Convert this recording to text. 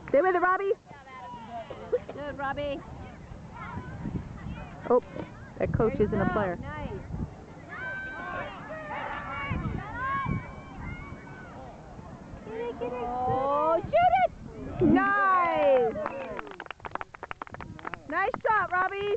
Stay with it, Robbie. Good, Robbie. Oh, that coach isn't a player. Nice. Oh, shoot it! Nice! Nice shot, Robbie.